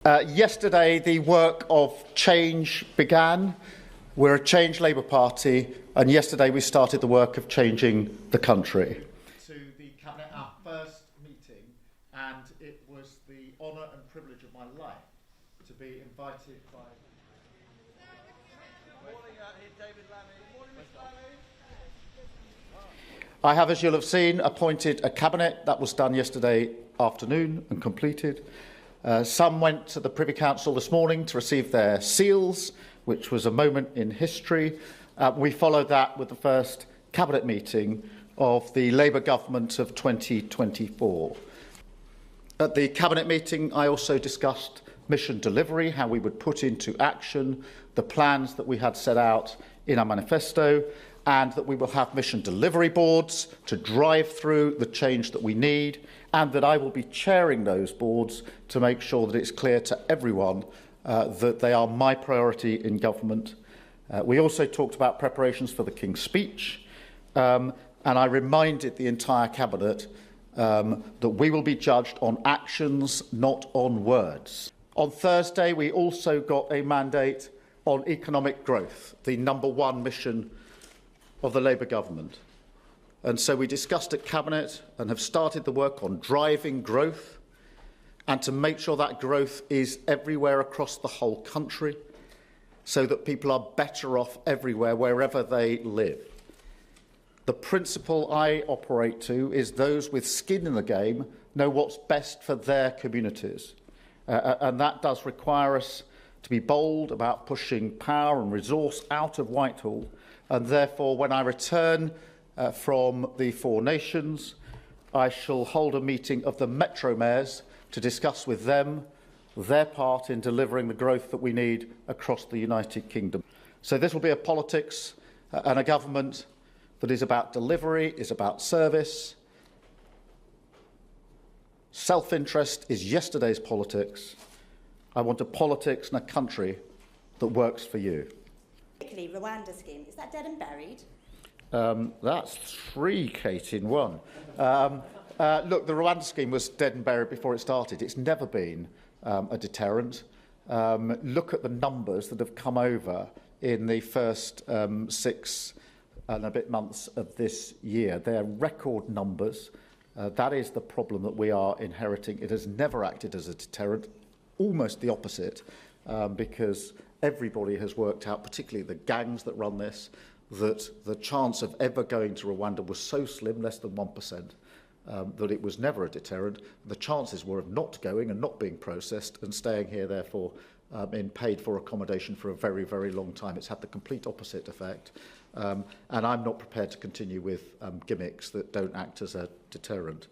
Yesterday, the work of change began. We're a Change Labour Party, and yesterday we started the work of changing the country. To the Cabinet, our first meeting, and it was the honour and privilege of my life to be invited by... I have, as you'll have seen, appointed a Cabinet. That was done yesterday afternoon and completed. Some went to the Privy Council this morning to receive their seals, which was a moment in history. We followed that with the first Cabinet meeting of the Labour government of 2024. At the Cabinet meeting, I also discussed mission delivery, how we would put into action the plans that we had set out in our manifesto, and that we will have mission delivery boards to drive through the change that we need, and that I will be chairing those boards to make sure that it's clear to everyone that they are my priority in government. We also talked about preparations for the King's speech, and I reminded the entire Cabinet that we will be judged on actions, not on words. On Thursday, we also got a mandate on economic growth, the #1 mission of the Labour government. And so we discussed at Cabinet and have started the work on driving growth and to make sure that growth is everywhere across the whole country so that people are better off everywhere, wherever they live. The principle I operate to is those with skin in the game know what's best for their communities. And that does require us to be bold about pushing power and resource out of Whitehall. And therefore, when I return from the Four Nations, I shall hold a meeting of the Metro Mayors to discuss with them their part in delivering the growth that we need across the United Kingdom. So this will be a politics and a government that is about delivery, is about service. Self-interest is yesterday's politics. I want a politics and a country that works for you. Rwanda scheme, is that dead and buried? That's three, Kate, in one. Look, the Rwanda scheme was dead and buried before it started. It's never been a deterrent. Look at the numbers that have come over in the first 6 and a bit months of this year. They're record numbers. That is the problem that we are inheriting. It has never acted as a deterrent, almost the opposite, because everybody has worked out, particularly the gangs that run this, that the chance of ever going to Rwanda was so slim, less than 1%, that it was never a deterrent. The chances were of not going and not being processed and staying here, therefore, in paid-for accommodation for a very, very long time. It's had the complete opposite effect. And I'm not prepared to continue with gimmicks that don't act as a deterrent.